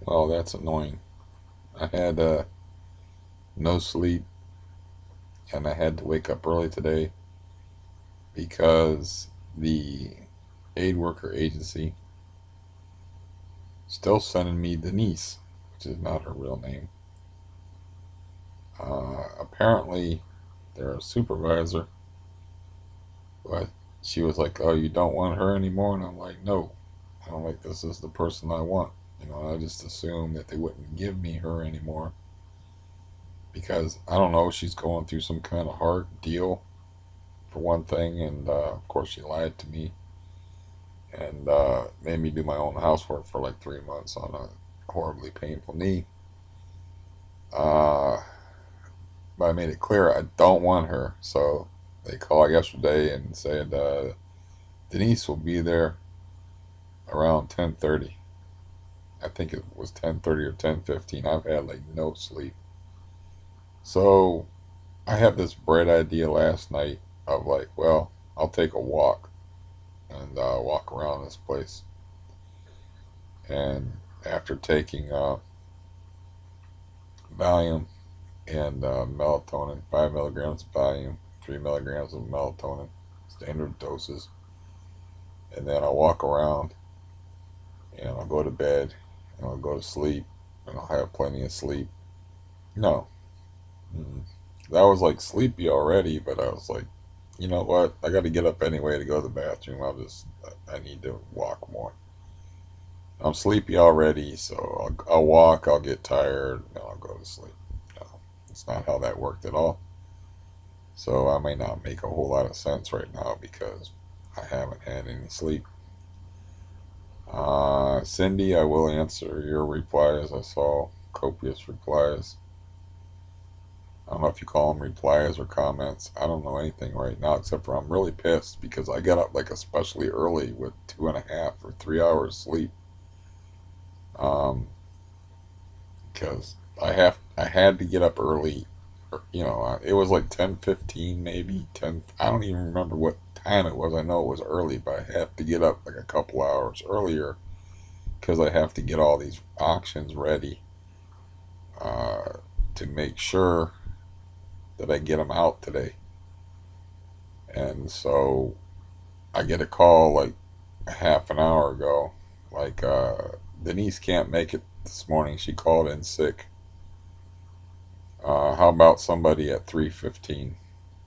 Well, that's annoying. I had no sleep and I had to wake up early today because the aid worker agency still sending me Denise, which is not her real name. Apparently, their supervisor, but she was like, "Oh, you don't want her anymore?" And I'm like, "No, I don't like this is the person I want." I just assumed that they wouldn't give me her anymore because I don't know, she's going through some kind of hard deal for one thing, and of course she lied to me and made me do my own housework for like 3 months on a horribly painful knee. Uh, but I made it clear I don't want her, so they called yesterday and said Denise will be there around 10:30. I think it was 10:30 or 10:15. I've had like no sleep, so I had this bright idea last night of like, well, I'll take a walk and walk around this place. And after taking Valium and melatonin, 5 milligrams of Valium, 3 milligrams of melatonin, standard doses, and then I'll walk around and I'll go to bed and I'll go to sleep and I'll have plenty of sleep. No, mm, I was like sleepy already, but I was like, you know what? I got to get up anyway to go to the bathroom. I need to walk more. I'm sleepy already, so I'll walk, I'll get tired, and I'll go to sleep. No, it's not how that worked at all. So I may not make a whole lot of sense right now because I haven't had any sleep. Cindy, I will answer your replies. I saw copious replies. I don't know if you call them replies or comments. I don't know anything right now except for I'm really pissed because I got up like especially early with 2.5 or 3 hours sleep. Um, because I had to get up early. It was like 10:15 maybe 10. I don't even remember what time it was. I know it was early, but I have to get up like a couple hours earlier because I have to get all these auctions ready uh, to make sure that I get them out today. And so I get a call like a half an hour ago, like Denise can't make it this morning. She called in sick. How about somebody at 3:15?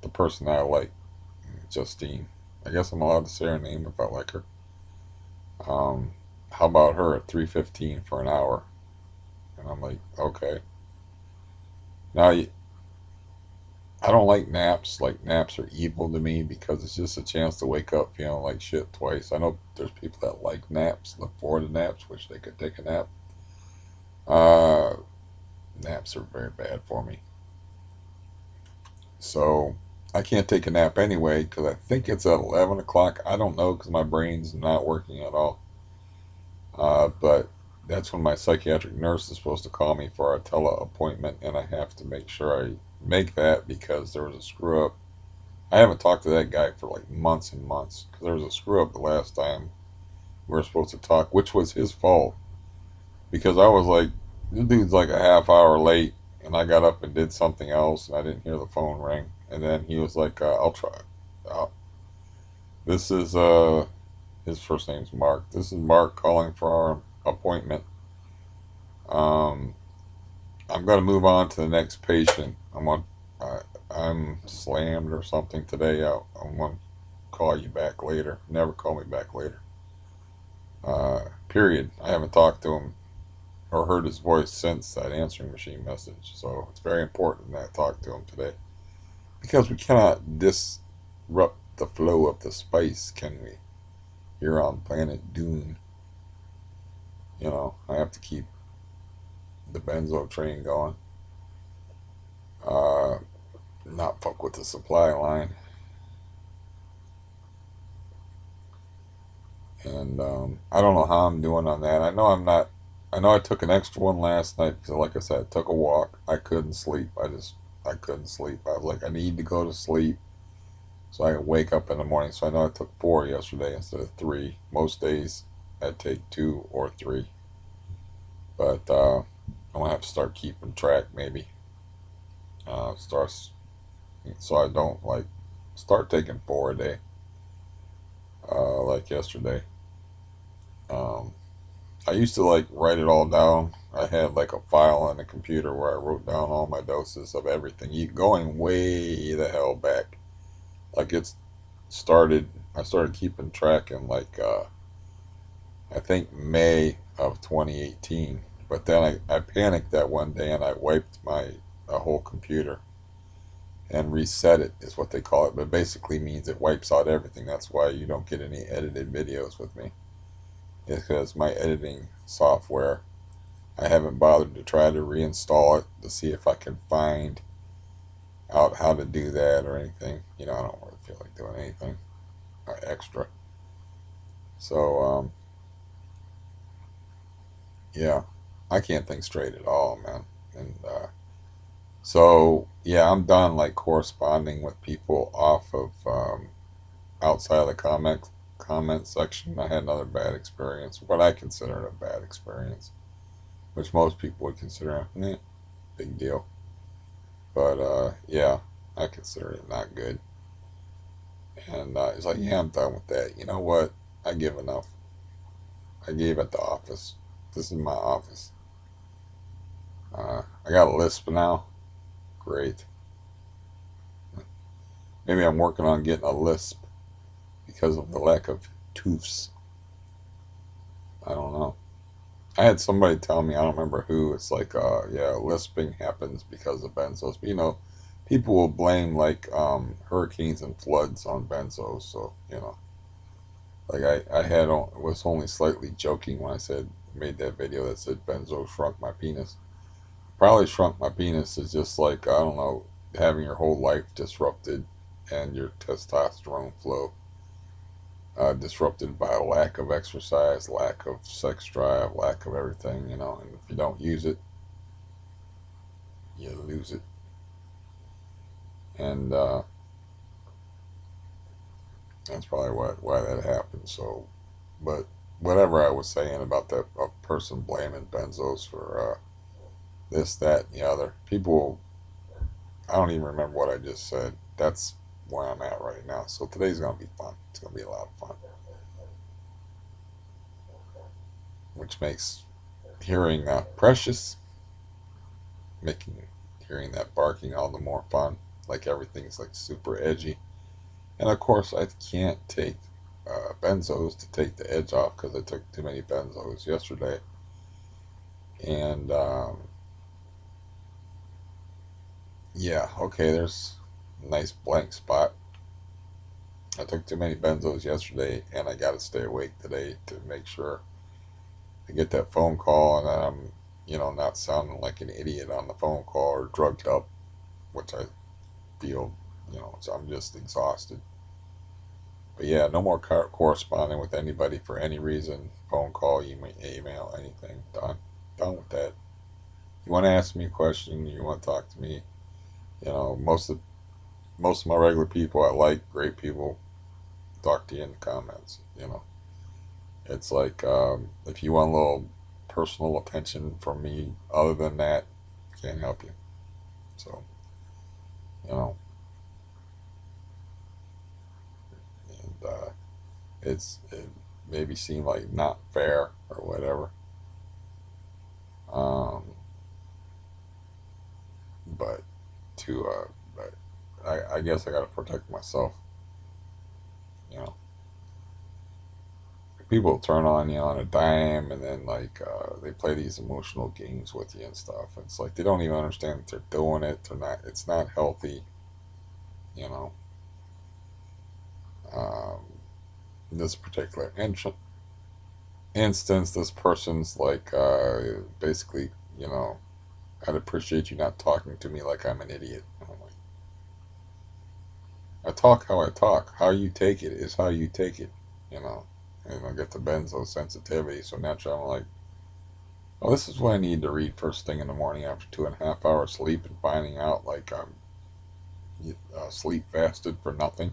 The person I like, Justine. I guess I'm allowed to say her name if I like her. Um, how about her at 3:15 for an hour? And I'm like, okay. Now I don't like naps. Like naps are evil to me because it's just a chance to wake up feeling like shit twice. I know there's people that like naps, look forward to naps, wish they could take a nap. Uh, Naps are very bad for me. So I can't take a nap anyway because I think it's at 11 o'clock. I don't know because my brain's not working at all. But that's when my psychiatric nurse is supposed to call me for a tele appointment, and I have to make sure I make that because there was a screw up. I haven't talked to that guy for like months and months because there was a screw up the last time we were supposed to talk, which was his fault because I was like, this dude's like a half hour late, and I got up and did something else, and I didn't hear the phone ring, and then he was like, I'll try. Uh, this is his first name's Mark. This is Mark calling for our appointment. Um, I'm gonna move on to the next patient. I'm slammed or something today. I'm gonna call you back later. Never call me back later. Period. I haven't talked to him or heard his voice since that answering machine message. So it's very important that I talk to him today because we cannot disrupt the flow of the spice, can we? Here on planet Dune, I have to keep the benzo train going. Uh, Not fuck with the supply line. And I don't know how I'm doing on that. I know I'm not. I know I took an extra one last night because, like I said, I took a walk. I couldn't sleep. I couldn't sleep. I was like, I need to go to sleep so I can wake up in the morning. So I know I took four yesterday instead of three. Most days I take two or three, But I'm gonna have to start keeping track, maybe. Starts so I don't like start taking 4 a day, like yesterday. Um, I used to like write it all down. I had like a file on the computer where I wrote down all my doses of everything, going way the hell back. Like it's started. I started keeping track in like I think May of 2018. But then I panicked that one day and I wiped my whole computer and reset it is what they call it. But basically means it wipes out everything. That's why you don't get any edited videos with me. It's because my editing software, I haven't bothered to try to reinstall it to see if I can find out how to do that or anything. I don't really feel like doing anything extra. So, yeah, I can't think straight at all, man. And so, yeah, I'm done like corresponding with people off of outside of the comment section. I had another bad experience, what I consider a bad experience, which most people would consider big deal. But yeah, I consider it not good. And he's like, yeah, I'm done with that. You know what? I give enough. I gave at the office. This is my office. I got a lisp now. Great. Maybe I'm working on getting a lisp because of the lack of tooths. I don't know. I had somebody tell me, I don't remember who, it's like, yeah, lisping happens because of benzos. But, people will blame like hurricanes and floods on benzos. So, like I was only slightly joking when I said, made that video that said benzo shrunk my penis. Probably shrunk my penis is just like, I don't know, having your whole life disrupted and your testosterone flow disrupted by a lack of exercise, lack of sex drive, lack of everything, and if you don't use it, you lose it. And that's probably why that happened. So, but whatever I was saying about that person blaming benzos for this, that, and the other, people, I don't even remember what I just said. That's where I'm at right now. So today's going to be fun. It's going to be a lot of fun, which makes hearing Precious, making hearing that barking all the more fun. Like everything's like super edgy. And of course, I can't take benzos to take the edge off because I took too many benzos yesterday. And yeah, okay, there's a nice blank spot. I took too many benzos yesterday, and I got to stay awake today to make sure I get that phone call and I'm, not sounding like an idiot on the phone call or drugged up, which I feel, so I'm just exhausted. But yeah, no more corresponding with anybody for any reason. Phone call, email, anything. Done. Done with that. You want to ask me a question? You want to talk to me? Most of my regular people I like, great people. Talk to you in the comments. It's like if you want a little personal attention from me, other than that, can't help you. So you know, and it maybe seemed like not fair or whatever. Um, but but I guess I got to protect myself. You know, people turn on you on a dime, and then like they play these emotional games with you and stuff. It's like they don't even understand that they're doing it. They're not. It's not healthy. You know. Um, in this particular instance, this person's like basically, I'd appreciate you not talking to me like I'm an idiot. I'm like, I talk how I talk. How you take it is how you take it. You know. And I get the benzo sensitivity, so naturally I'm like, oh, this is what I need to read first thing in the morning after 2.5 hours sleep and finding out like I'm sleep fasted for nothing.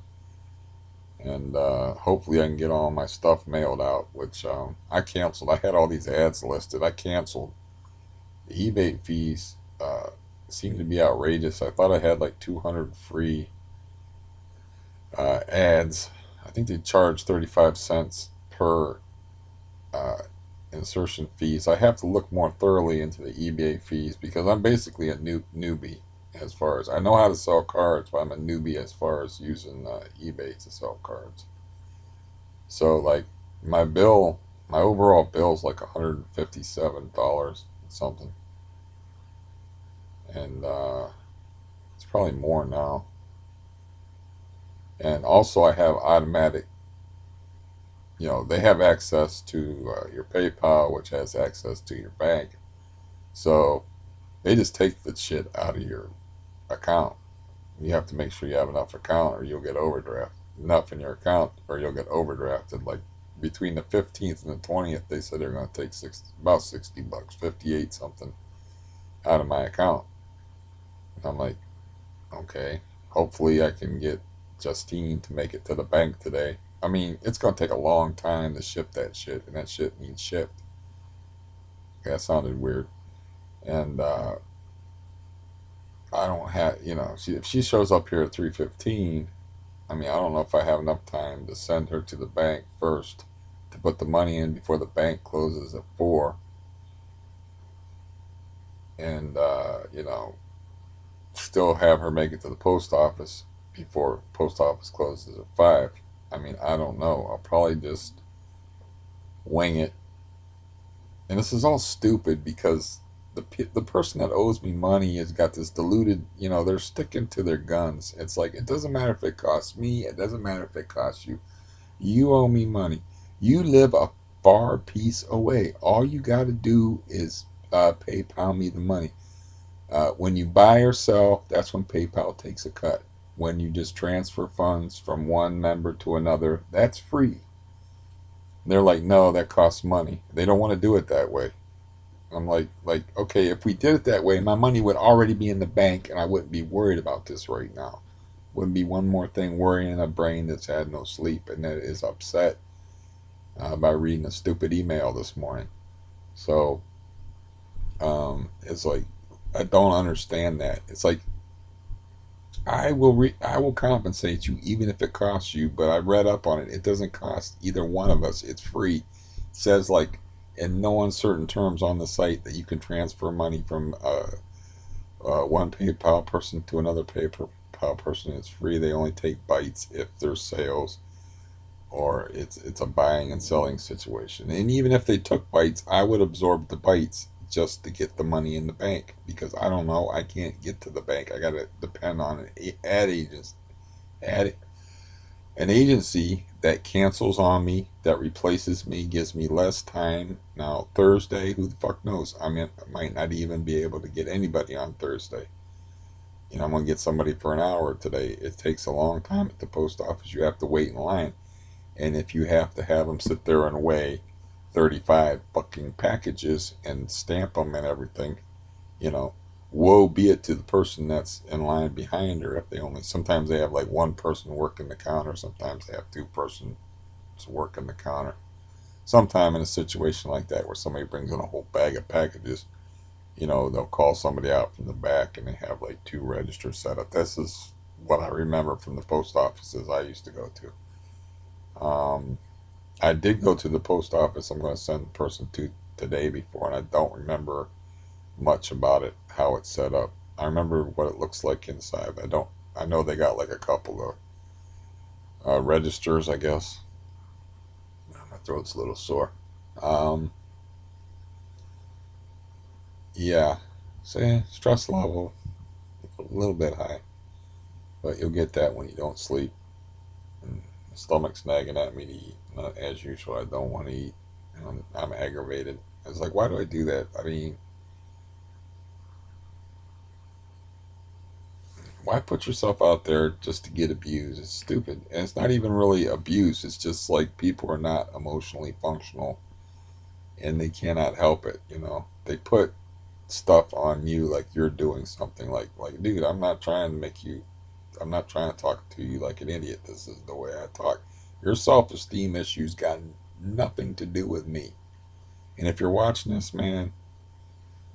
And hopefully I can get all my stuff mailed out, which I canceled. I had all these ads listed. I canceled The eBay fees seem to be outrageous. I thought I had like 200 free ads. I think they charge 35 cents per uh, insertion fees. I have to look more thoroughly into the eBay fees because I'm basically a newbie as far as I know how to sell cards, but I'm a newbie as far as using eBay to sell cards. So like my bill, my overall bill is like $157 something, and it's probably more now. And also I have automatic. They have access to your PayPal, which has access to your bank. So they just take the shit out of your account. You have to make sure you have enough account or you'll get overdraft. Enough in your account or you'll get overdrafted. Like between the 15th and the 20th, they said they're going to take about $60, 58 something out of my account. And I'm like, okay, hopefully I can get Justine to make it to the bank today. I mean, it's going to take a long time to ship that shit, and that shit needs shipped. That sounded weird. And I don't have, if she shows up here at 3:15, I mean, I don't know if I have enough time to send her to the bank first to put the money in before the bank closes at 4, and still have her make it to the post office before post office closes at 5. I mean, I don't know. I'll probably just wing it. And this is all stupid because the person that owes me money has got this diluted, they're sticking to their guns. It's like it doesn't matter if it costs me, it doesn't matter if it costs you. You owe me money. You live a far piece away. All you got to do is PayPal me the money. When you buy or sell, that's when PayPal takes a cut. When you just transfer funds from one member to another, that's free. They're like, no, that costs money. They don't want to do it that way. I'm like, okay, if we did it that way, my money would already be in the bank, and I wouldn't be worried about this right now. Wouldn't be one more thing worrying a brain that's had no sleep and that is upset by reading a stupid email this morning. So it's like I don't understand that. It's like I will compensate you even if it costs you, but I read up on it. It doesn't cost either one of us. It's free. It says like in no uncertain terms on the site that you can transfer money from one PayPal person to another PayPal person. It's free. They only take bites if there's sales or it's a buying and selling situation. And even if they took bites, I would absorb the bites just to get the money in the bank because I don't know, I can't get to the bank. I got to depend on an ad an agency that cancels on me, that replaces me, gives me less time. Now Thursday, who the fuck knows? I might not even be able to get anybody on Thursday. I'm gonna get somebody for an hour today. It takes a long time at the post office. You have to wait in line. And if you have to have them sit there and weigh 35 fucking packages and stamp them and everything, you know, woe be it to the person that's in line behind her. If they only, sometimes they have like one person working the counter, sometimes they have two persons working the counter. Sometime in a situation like that where somebody brings in a whole bag of packages, they'll call somebody out from the back and they have like two registers set up. This is what I remember from the post offices I used to go to. I did go to the post office I'm going to send the person to today before, and I don't remember much about it, how it's set up. I remember what it looks like inside. I don't. I know they got like a couple of registers, I guess. My throat's a little sore. Um, yeah. See, stress level a little bit high, but you'll get that when you don't sleep. And my stomach's nagging at me to eat. Not as usual. I don't want to eat. And I'm aggravated. It's like, why do I do that? I mean, why put yourself out there just to get abused? It's stupid. And it's not even really abuse. It's just like people are not emotionally functional and they cannot help it, They put stuff on you like you're doing something like dude, I'm not trying to talk to you like an idiot. This is the way I talk. Your self-esteem issues got nothing to do with me. And if you're watching this, man,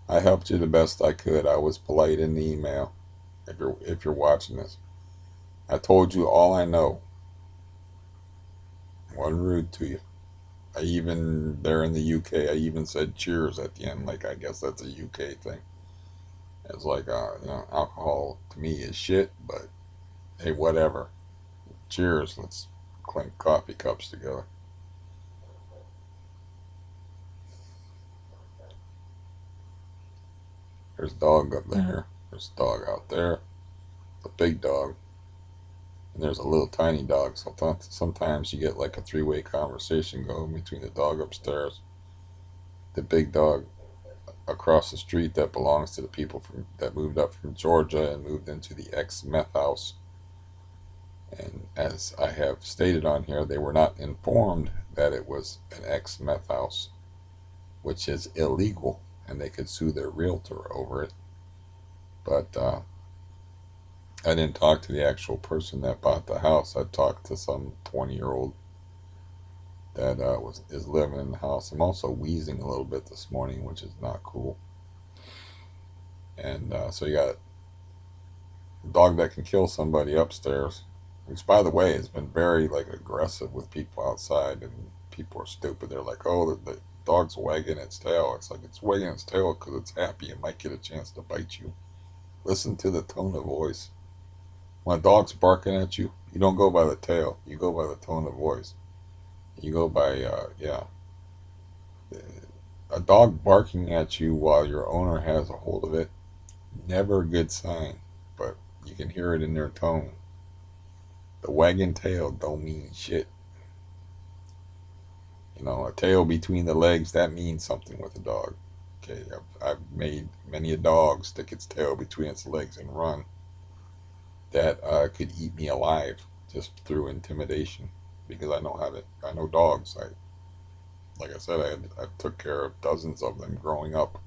I helped you the best I could. I was polite in the email. If you're watching this, I told you all I know. Wasn't rude to you. I even there in the UK, I even said cheers at the end. Like I guess that's a UK thing. It's like alcohol to me is shit, but hey, whatever. Cheers. Let's clink coffee cups together. There's a dog up there. There's a dog out there. A big dog. And there's a little tiny dog. Sometimes you get like a three-way conversation going between the dog upstairs, the big dog across the street that belongs to the people that moved up from Georgia and moved into the ex-meth house. And as I have stated on here, they were not informed that it was an ex-meth house, which is illegal, and they could sue their realtor over it. But I didn't talk to the actual person that bought the house. I talked to some 20-year-old that is living in the house. I'm also wheezing a little bit this morning, which is not cool. And so you got a dog that can kill somebody upstairs, which, by the way, has been very like aggressive with people outside, and people are stupid. They're like, "Oh, the dog's wagging its tail." It's like it's wagging its tail because it's happy. It might get a chance to bite you. Listen to the tone of voice. When a dog's barking at you, you don't go by the tail. You go by the tone of voice. You go by, yeah. A dog barking at you while your owner has a hold of it, never a good sign, but you can hear it in their tone. The wagging tail don't mean shit. A tail between the legs, that means something with a dog. Okay, I've made many a dog stick its tail between its legs and run. That could eat me alive just through intimidation because I know dogs. Like I said, I took care of dozens of them growing up.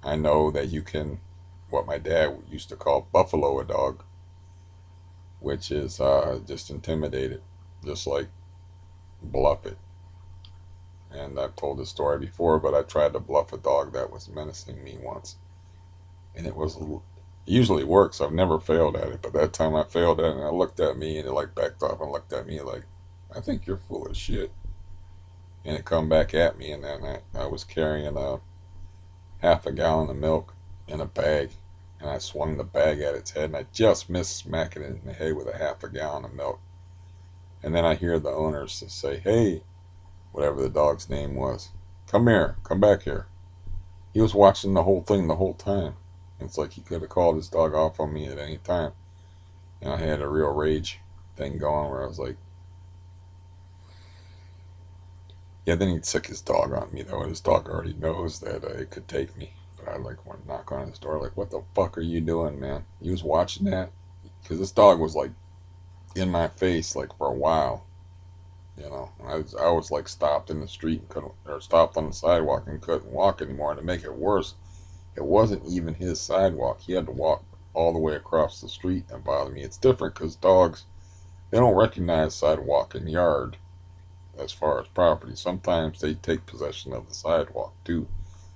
I know that you can, what my dad used to call buffalo a dog, which is just intimidate it, just like bluff it. And I've told this story before, but I tried to bluff a dog that was menacing me once, and it usually works. I've never failed at it, but that time I failed at it, and it looked at me, and it like backed off and looked at me like, "I think you're full of shit." And it come back at me, and then I was carrying a half a gallon of milk in a bag, and I swung the bag at its head, and I just missed smacking it in the head with a half a gallon of milk. And then I hear the owners say, "Hey," whatever the dog's name was, "come here, come back here." He was watching the whole thing the whole time. It's like he could have called his dog off on me at any time. And I had a real rage thing going where I was like, yeah, then he'd sick his dog on me though, and his dog already knows that it could take me. But I like want to knock on his door, like, "What the fuck are you doing, man?" He was watching that because this dog was like in my face like for a while. I was like stopped in the street and couldn't, or stopped on the sidewalk and couldn't walk anymore. And to make it worse, it wasn't even his sidewalk. He had to walk all the way across the street and bother me. It's different because dogs, they don't recognize sidewalk and yard as far as property. Sometimes they take possession of the sidewalk too.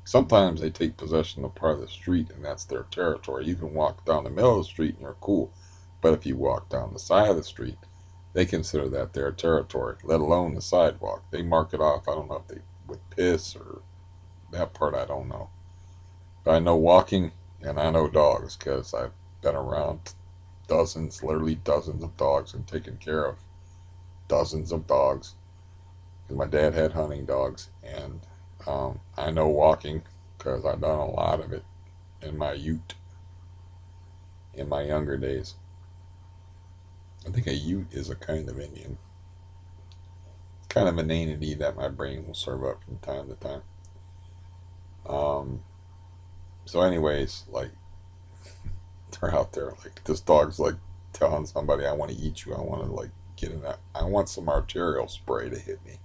Sometimes they take possession of part of the street and that's their territory. You can walk down the middle of the street and you're cool. But if you walk down the side of the street, they consider that their territory, let alone the sidewalk. They mark it off. I don't know if they with piss or that part, I don't know. But I know walking and I know dogs because I've been around dozens, literally dozens of dogs and taken care of dozens of dogs because my dad had hunting dogs, and I know walking because I've done a lot of it in my ute in my younger days. I think a ute is a kind of Indian, kind of inanity that my brain will serve up from time to time. Um, so, anyways, like they're out there, like this dog's like telling somebody, "I want to eat you. I want to like get in that. I want some arterial spray to hit me."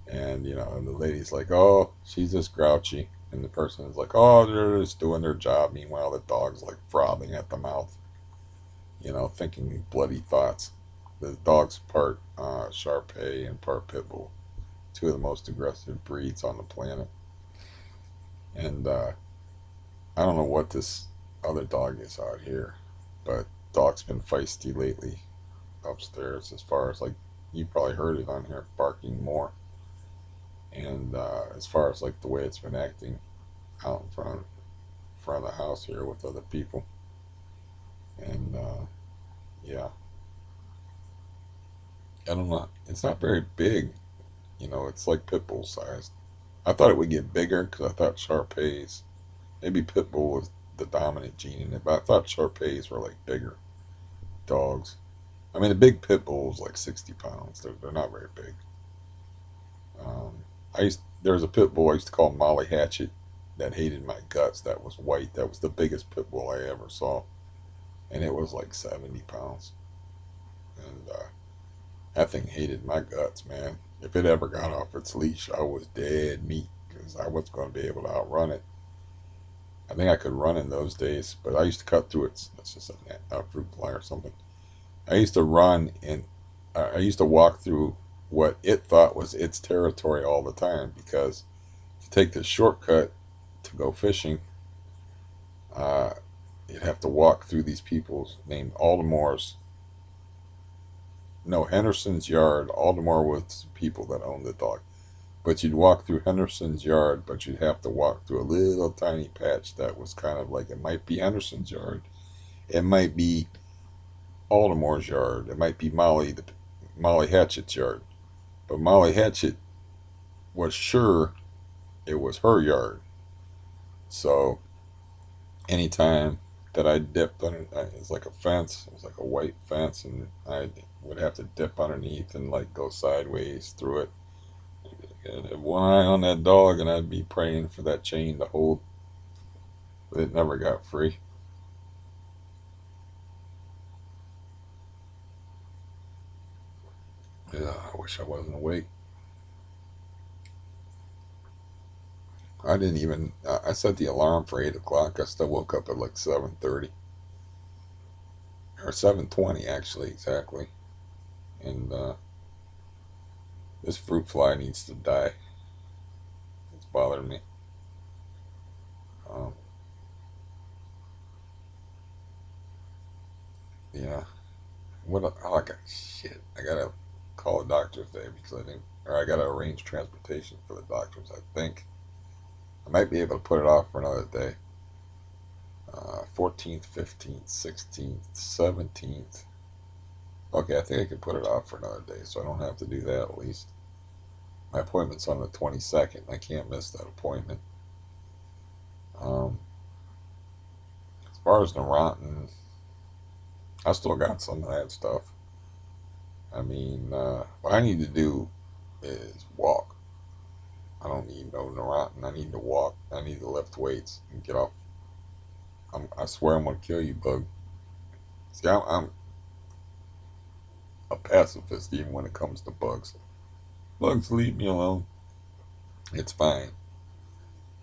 And and the lady's like, "Oh, she's just grouchy," and the person is like, "Oh, they're just doing their job." Meanwhile, the dog's like frothing at the mouth, thinking bloody thoughts. The dog's part Shar and part pit bull, two of the most aggressive breeds on the planet. And I don't know what this other dog is out here, but dog's been feisty lately upstairs. As far as like you probably heard it on here, barking more. And as far as like the way it's been acting out in front of the house here with other people, and yeah, I don't know. It's not very big, It's like pit bull sized. I thought it would get bigger because I thought Shar-Peis, maybe pit bull was the dominant gene in it, but I thought Shar-Peis were like bigger dogs. I mean, a big pit bull is like 60 pounds. They're not very big. There was a pit bull I used to call Molly Hatchet that hated my guts. That was white. That was the biggest pit bull I ever saw, and it was like 70 pounds. And that thing hated my guts, man. If it ever got off its leash, I was dead meat because I wasn't going to be able to outrun it. I think I could run in those days, but I used to cut through its. That's just a fruit fly or something. I used to run and I used to walk through what it thought was its territory all the time because to take the shortcut to go fishing, uh, you'd have to walk through these people named Aldermore's. No, Henderson's Yard. Aldermore was people that owned the dog. But you'd walk through Henderson's Yard, but you'd have to walk through a little tiny patch that was kind of like it might be Henderson's Yard. It might be Aldermore's yard. It might be Molly Hatchet's yard. But Molly Hatchet was sure it was her yard. So anytime that I dipped under, it was like a fence. It was like a white fence, and I would have to dip underneath and like go sideways through it. And have one eye on that dog, and I'd be praying for that chain to hold. But it never got free. Yeah, I wish I wasn't awake. I didn't even. I set the alarm for 8 o'clock. I still woke up at like 7:30 or 7:20 actually, exactly. And this fruit fly needs to die. It's bothering me. Um, yeah. Oh, I got shit. I gotta call the doctor today because I think, or I gotta arrange transportation for the doctors. I think I might be able to put it off for another day. 14th, 15th, 16th, 17th. Okay, I think I can put it off for another day, so I don't have to do that at least. My appointment's on the 22nd. I can't miss that appointment. Um, as far as Neurontin, I still got some of that stuff. I mean, what I need to do is walk. I don't need no Neurontin. I need to walk. I need to lift weights and get off. I swear I'm going to kill you, bug. See, I'm a pacifist even when it comes to bugs. Bugs, leave me alone. It's fine.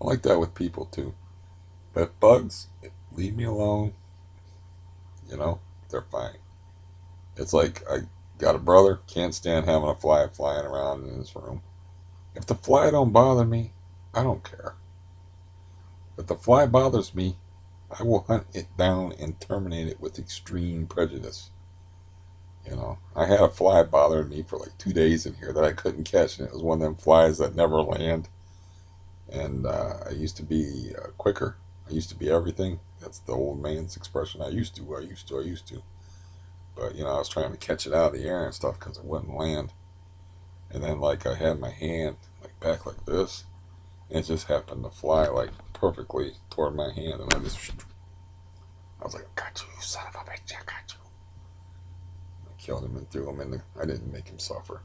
I like that with people too. But bugs, leave me alone. You know, they're fine. It's like I got a brother, can't stand having a fly flying around in his room. If the fly don't bother me, I don't care. If the fly bothers me, I will hunt it down and terminate it with extreme prejudice. I had a fly bothering me for like 2 days in here that I couldn't catch, and it was one of them flies that never land. And I used to be quicker. I used to be everything. That's the old man's expression. I used to. But I was trying to catch it out of the air and stuff because it wouldn't land. And then like I had my hand like back like this, and it just happened to fly like perfectly toward my hand, and I was like, I got you, you son of a bitch, I got you. I killed him and threw him in the. I didn't make him suffer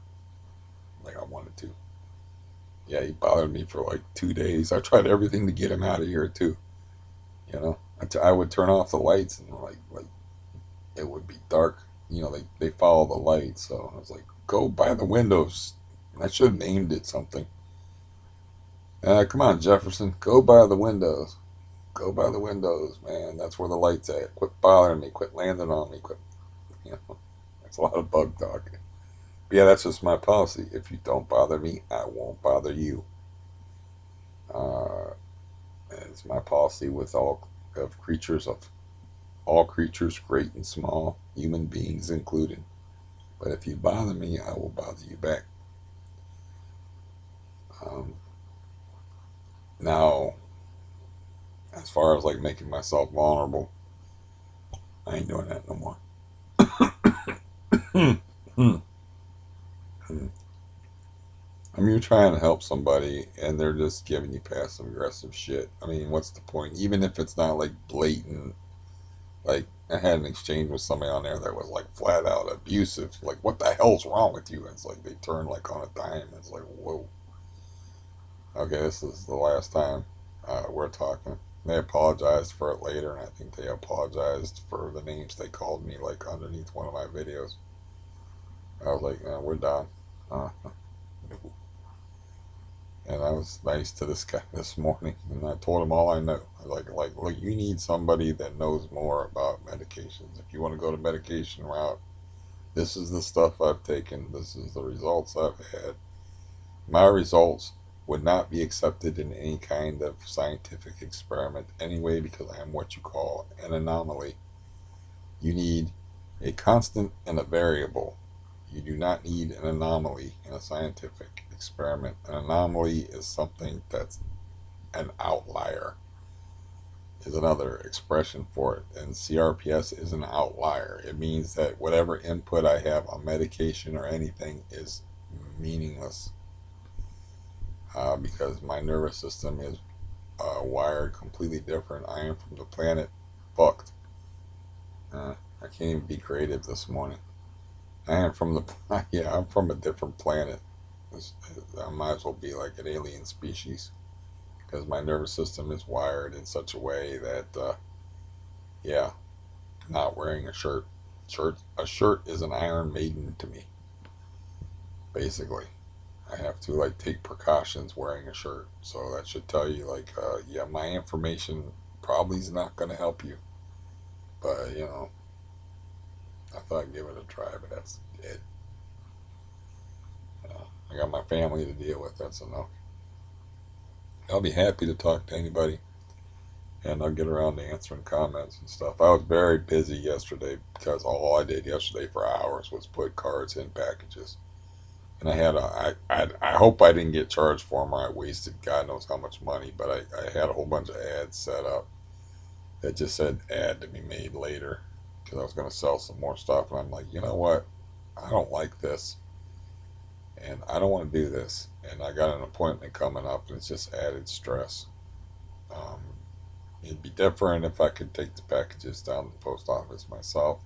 like I wanted to. Yeah, he bothered me for like 2 days. I tried everything to get him out of here too. I would turn off the lights and like it would be dark. They follow the lights, so I was like, go by the windows. I should have named it something. Come on, Jefferson, go by the windows. Go by the windows, man. That's where the light's at. Quit bothering me. Quit landing on me. Quit. You know, that's a lot of bug talk. But yeah, that's just my policy. If you don't bother me, I won't bother you. Uh, That's my policy with all creatures, great and small, human beings included. But if you bother me, I will bother you back. Um, Now, as far as like making myself vulnerable, I ain't doing that no more. I mean, you're trying to help somebody and they're just giving you passive aggressive shit. I mean, what's the point? Even if it's not like blatant, like I had an exchange with somebody on there that was like flat out abusive. Like, what the hell's wrong with you? And it's like they turn like on a dime. It's like, whoa. Okay, this is the last time we're talking. They apologized for it later, and I think they apologized for the names they called me like underneath one of my videos. I was like, we're done. Uh, and I was nice to this guy this morning, and I told him all I know. Look, you need somebody that knows more about medications. If you want to go the medication route, this is the stuff I've taken. This is the results I've had. My results would not be accepted in any kind of scientific experiment anyway because I am what you call an anomaly. You need a constant and a variable. You do not need an anomaly in a scientific experiment. An anomaly is something that's an outlier, is another expression for it. And CRPS is an outlier. It means that whatever input I have on medication or anything is meaningless because my nervous system is wired completely different. I am from the planet fucked. I can't even be creative this morning. I am from the yeah. I'm from a different planet. I might as well be like an alien species because my nervous system is wired in such a way that yeah, not wearing a shirt. A shirt is an Iron Maiden to me. Basically, I have to like take precautions wearing a shirt. So that should tell you like yeah, my information probably is not going to help you. But you know, I thought I'd give it a try, but that's it. I got my family to deal with. That's enough. I'll be happy to talk to anybody, and I'll get around to answering comments and stuff. I was very busy yesterday because all I did yesterday for hours was put cards in packages, and I hope I didn't get charged for them or I wasted God knows how much money, but I had a whole bunch of ads set up that just said ad to be made later because I was going to sell some more stuff, and I'm like, you know what? I don't like this, and I don't want to do this, and I got an appointment coming up, and it's just added stress. Um, It'd be different if I could take the packages down to the post office myself.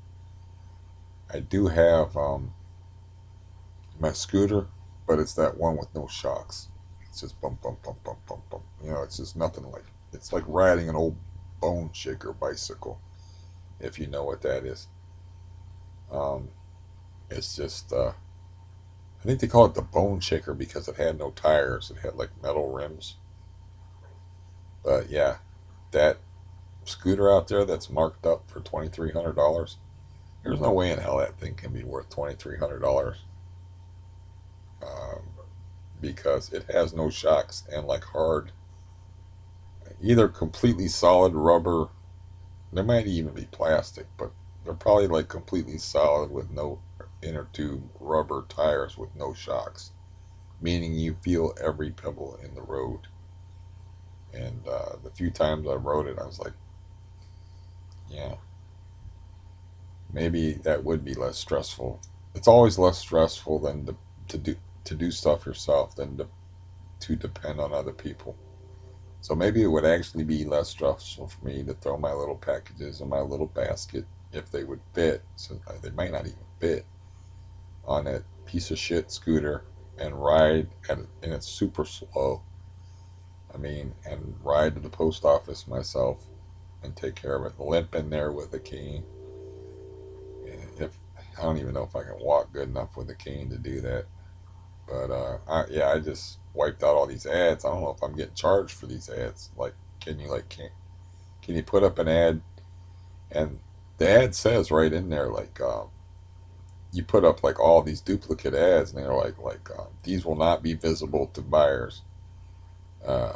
I do have my scooter, but it's that one with no shocks. It's just bump, bump, bump, bump, bump, bump. You know, it's just nothing like. It's like riding an old bone shaker bicycle, if you know what that is. Um, it's just, I think they call it the bone shaker because it had no tires. It had like metal rims. But yeah, that scooter out there that's marked up for $2,300. There's no way in hell that thing can be worth $2,300 um, because it has no shocks and like hard, either completely solid rubber. There might even be plastic, but they're probably like completely solid with no inner tube rubber tires with no shocks, meaning you feel every pebble in the road. And the few times I rode it, I was like, yeah, maybe that would be less stressful. It's always less stressful than to do to do stuff yourself than to depend on other people. So maybe it would actually be less stressful for me to throw my little packages in my little basket if they would fit. So they might not even fit on that piece of shit scooter and and it's super slow. I mean, and ride to the post office myself and take care of it. Limp in there with a cane. If I don't even know if I can walk good enough with a cane to do that. But yeah, I just wiped out all these ads. I don't know if I'm getting charged for these ads. Like, can you put up an ad and the ad says right in there like you put up like all these duplicate ads and they're like these will not be visible to buyers.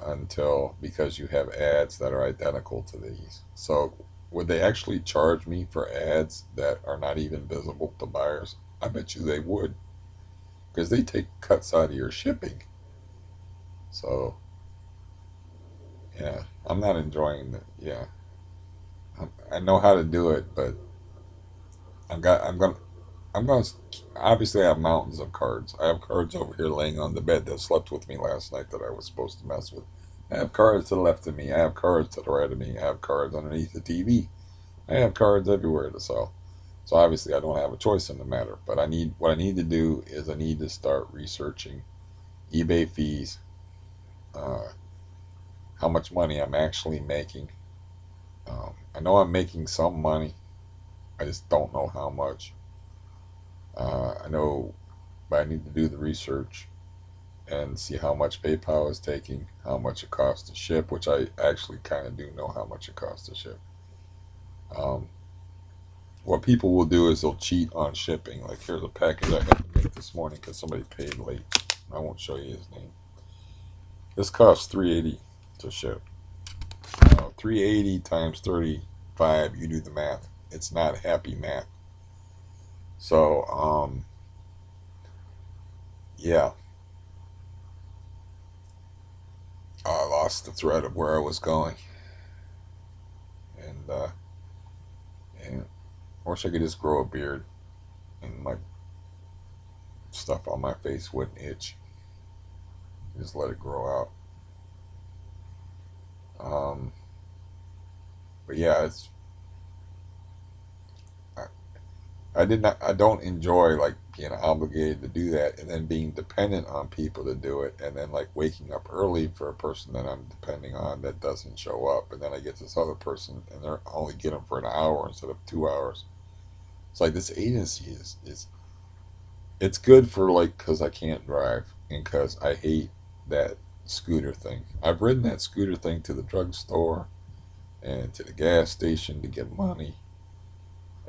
until because you have ads that are identical to these. So would they actually charge me for ads that are not even visible to buyers? I bet you they would because they take cuts out of your shipping. So yeah, I'm not enjoying it. Yeah, I know how to do it, but I'm got I'm gonna obviously I have mountains of cards. I have cards over here laying on the bed that slept with me last night that I was supposed to mess with. I have cards to the left of me. I have cards to the right of me. I have cards underneath the TV. I have cards everywhere to sell. So obviously I don't have a choice in the matter. But what I need to do is I need to start researching eBay fees, uh, how much money I'm actually making. I know I'm making some money. I just don't know how much. I know, but I need to do the research and see how much PayPal is taking, how much it costs to ship, which I actually kind of do know how much it costs to ship. Um, what people will do is they'll cheat on shipping. Like here's a package I had to make this morning because somebody paid late. I won't show you his name. This costs $3.80 to ship. 380 times 35. You do the math. It's not happy math. So yeah, I lost the thread of where I was going, and and I wish I could just grow a beard and my stuff on my face wouldn't itch. Just let it grow out. Um, but yeah, it's I, I did not. I don't enjoy like being obligated to do that, and then being dependent on people to do it, and then like waking up early for a person that I'm depending on that doesn't show up, and then I get this other person, and they're I only get them for an hour instead of 2 hours. It's like this agency is it's good for like because I can't drive and because I hate that scooter thing. I've ridden that scooter thing to the drugstore and to the gas station to get money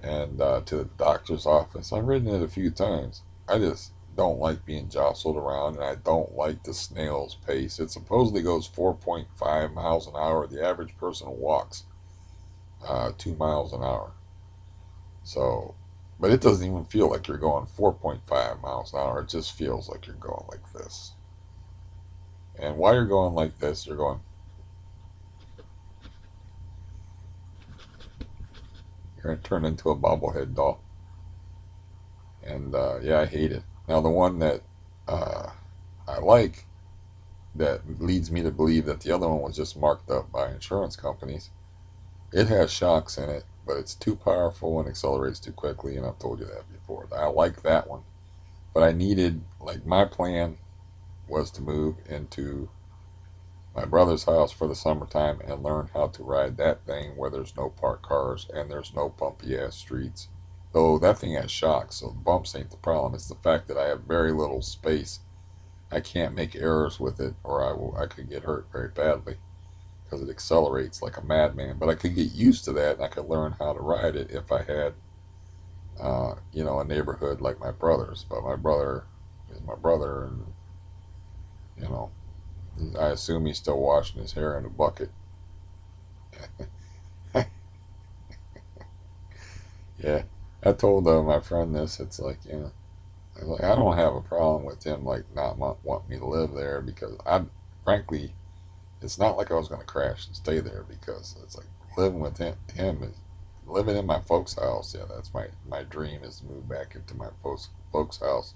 and to the doctor's office. I've ridden it a few times. I just don't like being jostled around and I don't like the snail's pace. It supposedly goes 4.5 miles an hour. The average person walks 2 miles an hour. So, but it doesn't even feel like you're going 4.5 miles an hour. It just feels like you're going like this. And while you're going like this, you're going to turn into a bobblehead doll. And yeah, I hate it. Now, the one that uh, I like that leads me to believe that the other one was just marked up by insurance companies. It has shocks in it, but it's too powerful and accelerates too quickly. And I've told you that before. I like that one. But I needed, like, my plan was to move into my brother's house for the summertime and learn how to ride that thing where there's no parked cars and there's no bumpy ass streets. Though that thing has shocks, so bumps ain't the problem. It's the fact that I have very little space. I can't make errors with it, or I could get hurt very badly because it accelerates like a madman. But I could get used to that, and I could learn how to ride it if I had, a neighborhood like my brother's. But my brother is my brother, and you know, I assume he's still washing his hair in a bucket. Yeah, I told my friend this. It's like, I was like, I don't have a problem with him like not want me to live there because frankly, it's not like I was going to crash and stay there because it's like living with him is living in my folks' house. Yeah, that's my dream is to move back into my folks' house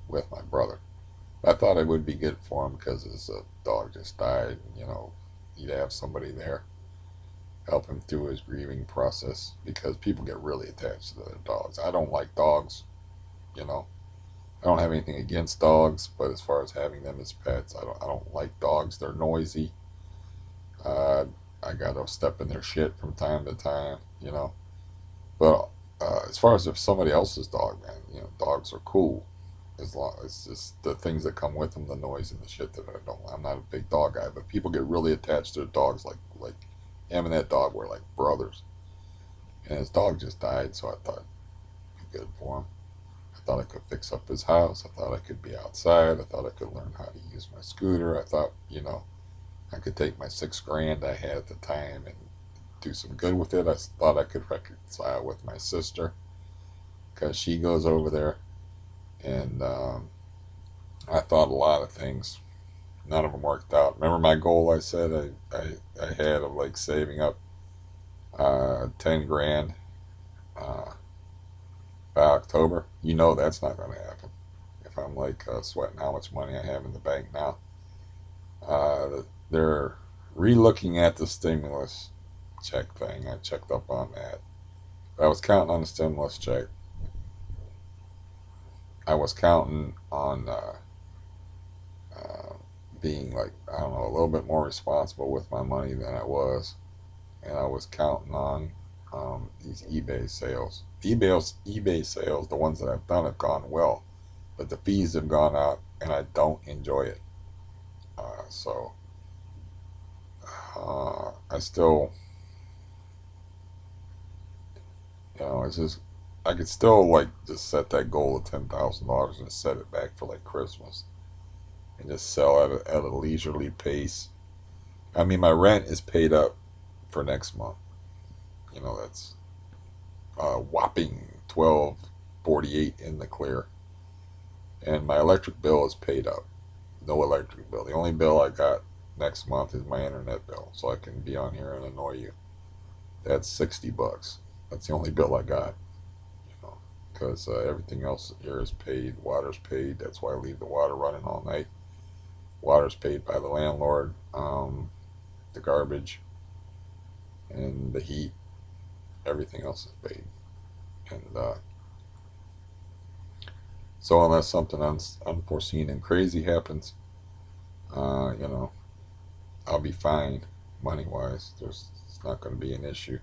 with my brother. I thought it would be good for him because his dog just died. He'd have somebody there help him through his grieving process because people get really attached to their dogs. I don't like dogs, you know. I don't have anything against dogs, but as far as having them as pets, I don't like dogs. They're noisy. Uh, I gotta step in their shit from time to time, you know. But as far as if somebody else's dog, man, dogs are cool. As long as it's just the things that come with them, the noise and the shit that I don't. I'm not a big dog guy, but people get really attached to their dogs, like him and that dog were like brothers. And his dog just died, so I thought it'd be good for him. I thought I could fix up his house. I thought I could be outside. I thought I could learn how to use my scooter. I thought, I could take my 6 grand I had at the time and do some good with it. I thought I could reconcile with my sister because she goes over there, and I thought a lot of things. None of them worked out. Remember my goal I said I had of like saving up 10 grand uh, by October? You know that's not going to happen. If I'm like sweating how much money I have in the bank now, they're re-looking at the stimulus check thing. I checked up on that. I was counting on the stimulus check. I was counting on uh, being like, I don't know, a little bit more responsible with my money than I was, and I was counting on these eBay sales. eBay sales, the ones that I've done have gone well, but the fees have gone out, and I don't enjoy it. So I still, it's just I could still like just set that goal of $10,000 and set it back for like Christmas and just sell at a leisurely pace. I mean, my rent is paid up for next month. That's a whopping 12.48 in the clear, and my electric bill is paid up. No electric bill. The only bill I got next month is my internet bill, so I can be on here and annoy you. That's $60. That's the only bill I got. Because everything else here is paid. Water's paid. That's why I leave the water running all night. Water's paid by the landlord. The garbage and the heat, everything else is paid. And so unless something unforeseen and crazy happens, uh, you know, I'll be fine money wise. It's not going to be an issue.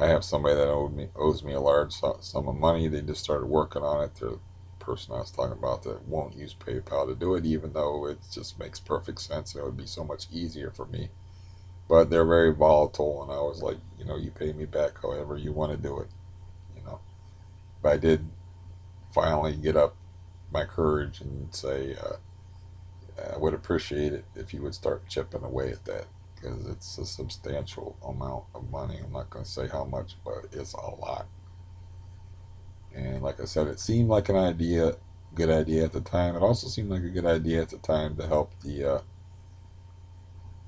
I have somebody that owes me a large sum of money. They just started working on it. The person I was talking about that won't use PayPal to do it, even though it just makes perfect sense. It would be so much easier for me. But they're very volatile, and I was like, you pay me back however you want to do it. You know, but I did finally get up my courage and say, I would appreciate it if you would start chipping away at that because it's a substantial amount of money. I'm not going to say how much, but it's a lot. And like I said, it seemed like good idea at the time. It also seemed like a good idea at the time to help the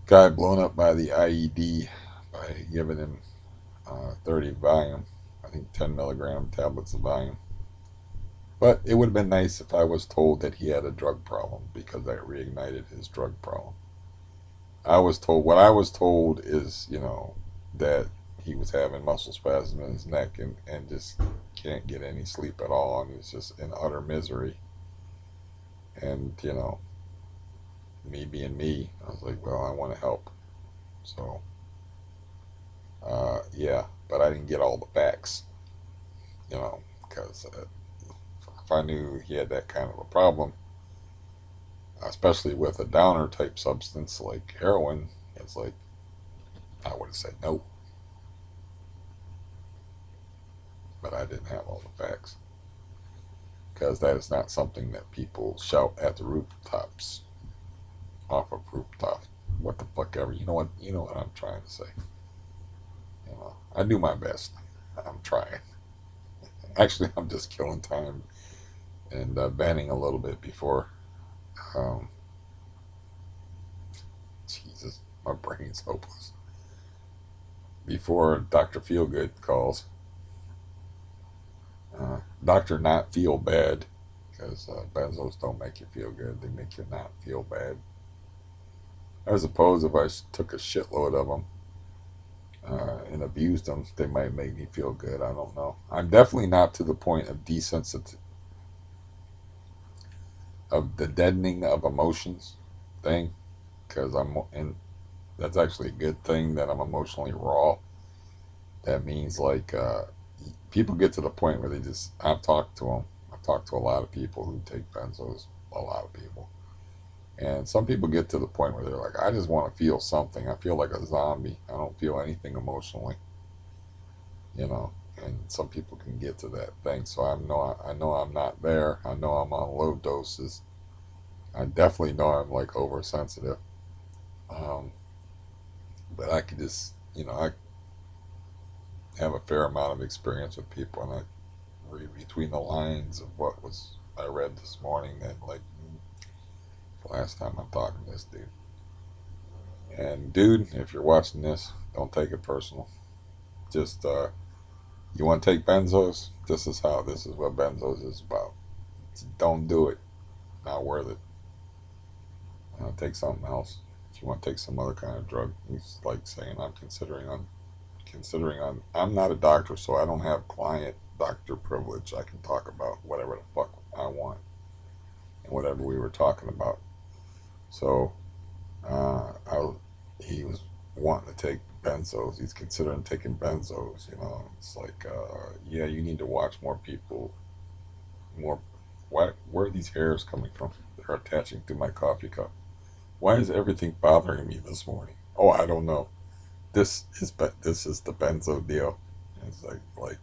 guy blown up by the IED by giving him 30 volume, I think 10 milligram tablets of volume. But it would have been nice if I was told that he had a drug problem because that reignited his drug problem. What I was told is, that he was having muscle spasms in his neck and just can't get any sleep at all and is just in utter misery. And, me being me, I was like, well, I want to help. So, yeah, but I didn't get all the facts, because if I knew he had that kind of a problem, especially with a downer type substance like heroin, it's like I would have said no, but I didn't have all the facts because that is not something that people shout at the rooftops, off of rooftop, what the fuck ever. You know what I'm trying to say. I do my best. I'm trying. Actually, I'm just killing time and venting a little bit before. Um, Jesus, my brain's hopeless. Before Dr. Feelgood calls. Dr. Not Feel Bad, because benzos don't make you feel good. They make you not feel bad. I suppose if I took a shitload of them and abused them, they might make me feel good. I don't know. I'm definitely not to the point of of the deadening of emotions thing, because and that's actually a good thing that I'm emotionally raw. That means like people get to the point where I've talked to them. I've talked to a lot of people who take benzos, a lot of people. And some people get to the point where they're like, I just want to feel something. I feel like a zombie. I don't feel anything emotionally, you know. And some people can get to that thing. So I know I'm not there. I know I'm on low doses. I definitely know I'm like oversensitive. Um, but I could just, I have a fair amount of experience with people, and I read between the lines of what was I read this morning that like the last time I'm talking to this dude. And dude, if you're watching this, don't take it personal. Just you want to take benzos? This is what benzos is about. Don't do it. Not worth it. Take something else. If you want to take some other kind of drug, he's like saying I'm not a doctor, so I don't have client doctor privilege. I can talk about whatever the fuck I want and whatever we were talking about. So he was wanting to take benzos. He's considering taking benzos. It's like, yeah, you need to watch more people. More, where are these hairs coming from? They're attaching to my coffee cup. Why is everything bothering me this morning? Oh, I don't know. This is the benzo deal. It's like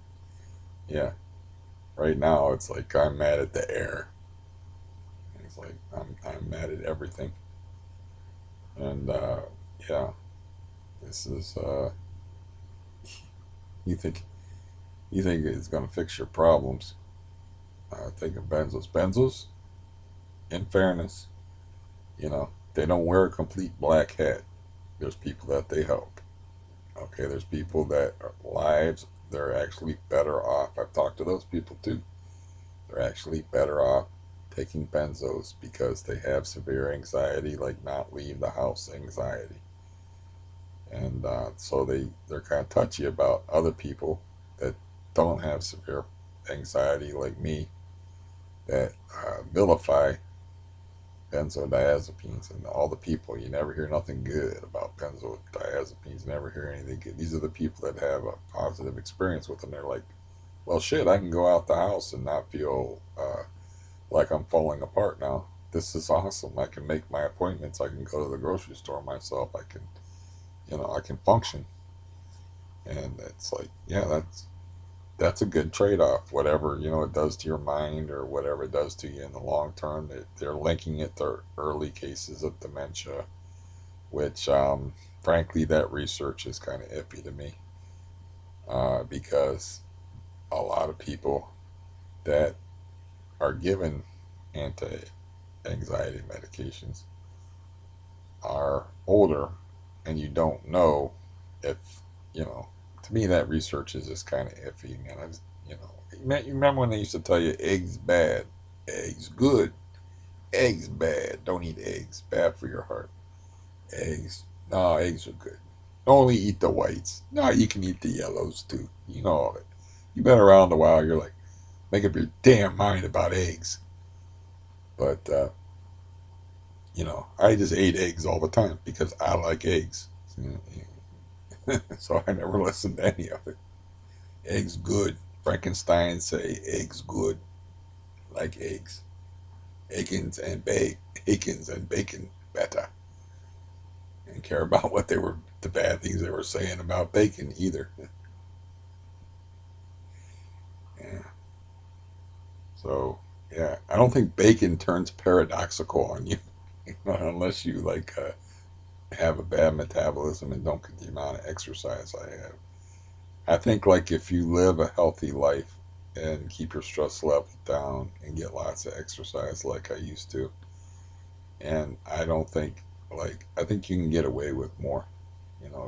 yeah. Right now, it's like I'm mad at the air. It's like I'm mad at everything. And yeah, this is you think you think it's gonna fix your problems? Think of benzos. Benzos, in fairness, they don't wear a complete black hat. There's people that they help. Okay, there's people that are lives they're actually better off. I've talked to those people too. They're actually better off taking benzos because they have severe anxiety, like not leave the house anxiety, and so they're kind of touchy about other people that don't have severe anxiety, like me, that vilify benzodiazepines, and all the people you never hear nothing good about benzodiazepines. You never hear anything good. These are the people that have a positive experience with them. They're like, well, shit, I can go out the house and not feel like I'm falling apart now. This is awesome. I can make my appointments. I can go to the grocery store myself. I can function. And it's like, yeah, that's a good trade-off. Whatever it does to your mind, or whatever it does to you in the long term, they're linking it to early cases of dementia, which frankly, that research is kind of iffy to me, because a lot of people that are given anti-anxiety medications are older, and you don't know if you know. To me, that research is just kind of iffy, man. You remember when they used to tell you eggs bad, eggs good, eggs bad. Don't eat eggs, bad for your heart. Eggs, no, eggs are good. Only eat the whites. No, you can eat the yellows too. You know all it. You've been around a while. You're like, make up your damn mind about eggs. But I just ate eggs all the time because I like eggs. So I never listened to any of it. Eggs good. Frankenstein say eggs good. Like eggs. Akins and bacon better. Didn't care about the bad things they were saying about bacon either. Yeah. So yeah, I don't think bacon turns paradoxical on you unless you like have a bad metabolism and don't get the amount of exercise I have. I think like if you live a healthy life and keep your stress level down and get lots of exercise like I used to, and I think you can get away with more,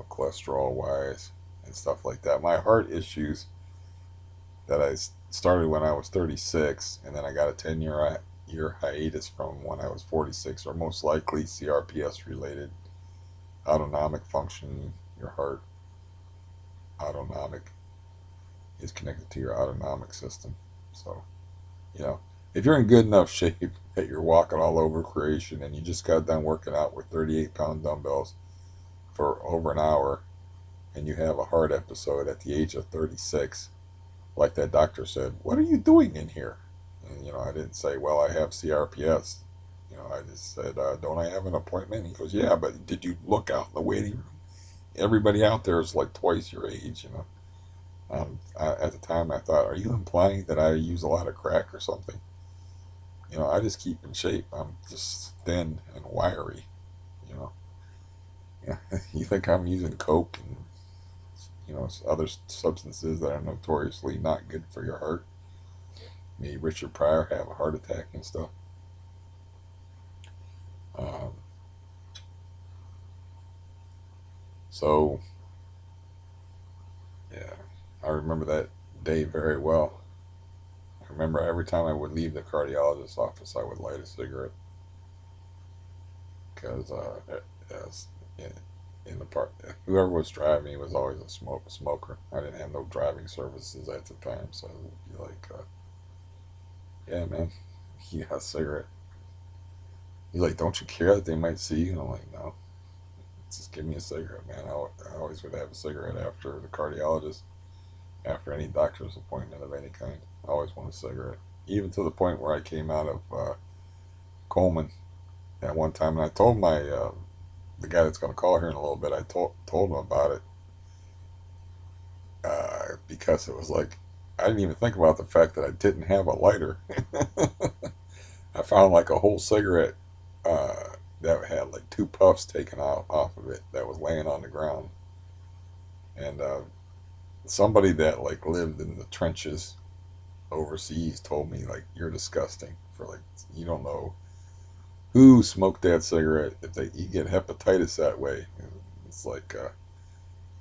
cholesterol wise and stuff like that. My heart issues that I started when I was 36, and then I got a 10-year hiatus from when I was 46, are most likely CRPS related. Autonomic function, your heart autonomic is connected to your autonomic system. So, you know, if you're in good enough shape that you're walking all over creation and you just got done working out with 38-pound dumbbells for over an hour, and you have a heart episode at the age of 36, like that doctor said, what are you doing in here? And, I didn't say, well, I have CRPS. I just said, don't I have an appointment? He goes, yeah, but did you look out in the waiting room? Everybody out there is like twice your age. At the time, I thought, are you implying that I use a lot of crack or something? I just keep in shape. I'm just thin and wiry, you know. Yeah, you think I'm using coke and other substances that are notoriously not good for your heart? Made Richard Pryor have a heart attack and stuff. Um, so yeah, I remember that day very well. I remember every time I would leave the cardiologist's office, I would light a cigarette because as in the part, whoever was driving me was always a smoker. I didn't have no driving services at the time, so it would be like, yeah, man, you got a cigarette. He's like, don't you care that they might see you? And I'm like, no, just give me a cigarette, man. I always would have a cigarette after the cardiologist, after any doctor's appointment of any kind. I always want a cigarette, even to the point where I came out of Coleman at one time, and I told my the guy that's going to call here in a little bit. I told him about it because it was like I didn't even think about the fact that I didn't have a lighter. I found like a whole cigarette that had like two puffs taken off of it that was laying on the ground, and somebody that like lived in the trenches overseas told me like you're disgusting for like you don't know who smoked that cigarette if they you get hepatitis that way. It's like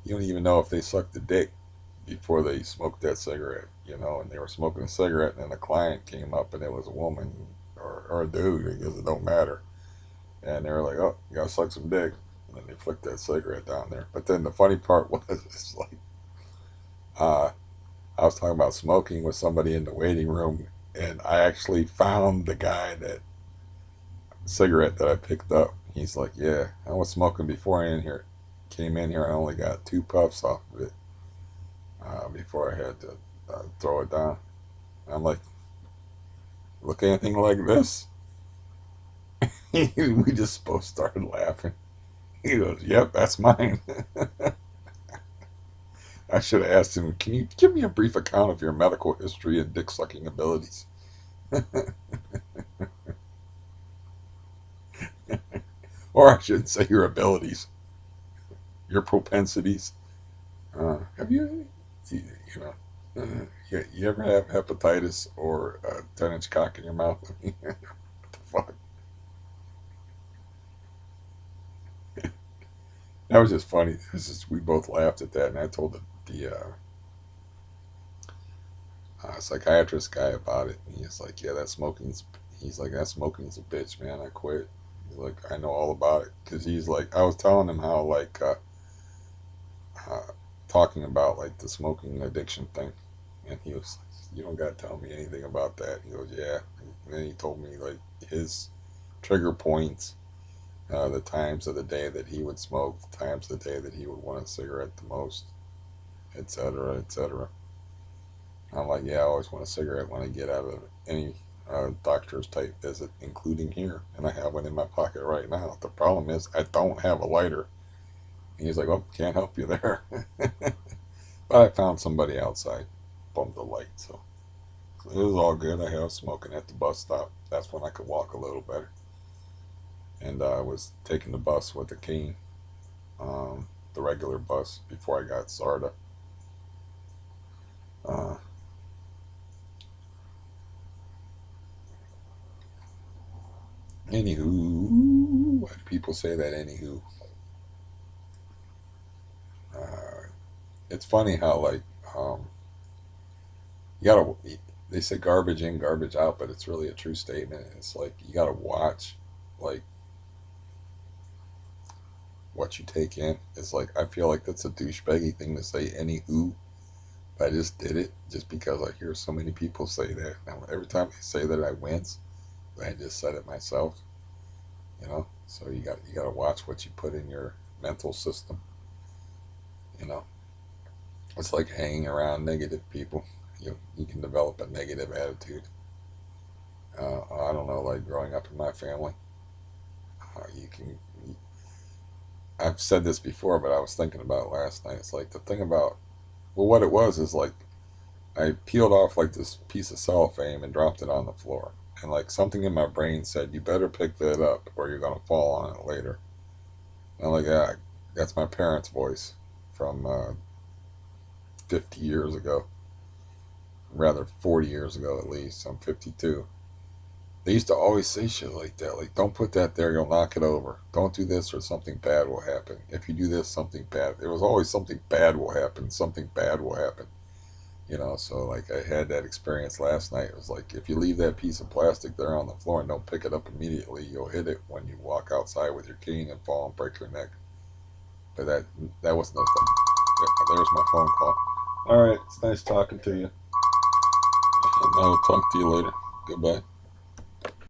you don't even know if they sucked the dick before they smoked that cigarette, and they were smoking a cigarette, and then a client came up, and it was a woman or a dude, because it don't matter, and they were like, "Oh, you gotta suck some dick," and then they flicked that cigarette down there. But then the funny part was, it's like, uh, I was talking about smoking with somebody in the waiting room, and I actually found the guy that cigarette that I picked up. He's like, "Yeah, I was smoking before I in here, came in here. I only got two puffs off of it before I had to throw it down." I'm like, "Look anything like this?" We just both started laughing. He goes, "Yep, that's mine." I should have asked him, "Can you give me a brief account of your medical history and dick sucking abilities?" Or I should say your abilities, your propensities. Have you know, you ever have hepatitis or a 10-inch cock in your mouth? What the fuck? That was just funny. We both laughed at that, and I told the psychiatrist guy about it. And he's like, "Yeah, that smoking's." He's like, "That smoking's a bitch, man. I quit." He's like, "I know all about it," because he's like, I was telling him how like uh, talking about like the smoking addiction thing, and he was like, "You don't got to tell me anything about that." He goes, "Yeah," and then he told me like his trigger points, the times of the day that he would smoke, the times of the day that he would want a cigarette the most, etc., etc. I'm like, "Yeah, I always want a cigarette when I get out of any doctor's type visit, including here, and I have one in my pocket right now. The problem is I don't have a lighter." And he's like, "Oh, can't help you there." But I found somebody outside, bummed the light, so it was all good. I was smoking at the bus stop. That's when I could walk a little better. And I was taking the bus with a cane, the regular bus, before I got SARTA. Uh, Anywho, why do people say that? Anywho, uh, it's funny how like you gotta. They say garbage in, garbage out, but it's really a true statement. It's like you gotta watch, like what you take in. It's like I feel like that's a douchebaggy thing to say. Anywho, but I just did it just because I hear so many people say that. And every time they say that, I wince. But I just said it myself. So you got to watch what you put in your mental system. You know, it's like hanging around negative people. You can develop a negative attitude. I don't know, like growing up in my family, you can. I've said this before, but I was thinking about it last night. It's like the thing about well, what it was is like I peeled off like this piece of cellophane and dropped it on the floor. And like something in my brain said, "You better pick that up or you're gonna fall on it later." And I'm like, "Yeah, That's my parents' voice from 50 years ago, rather 40 years ago at least. I'm 52. They used to always say shit like that, like don't put that there, you'll knock it over. Don't do this or something bad will happen. If you do this, something bad. It was always something bad will happen. Something bad will happen. So like I had that experience last night. It was like if you leave that piece of plastic there on the floor and don't pick it up immediately, you'll hit it when you walk outside with your cane and fall and break your neck. But that was nothing. There's my phone call. All right, it's nice talking to you. And I'll talk to you later. Goodbye.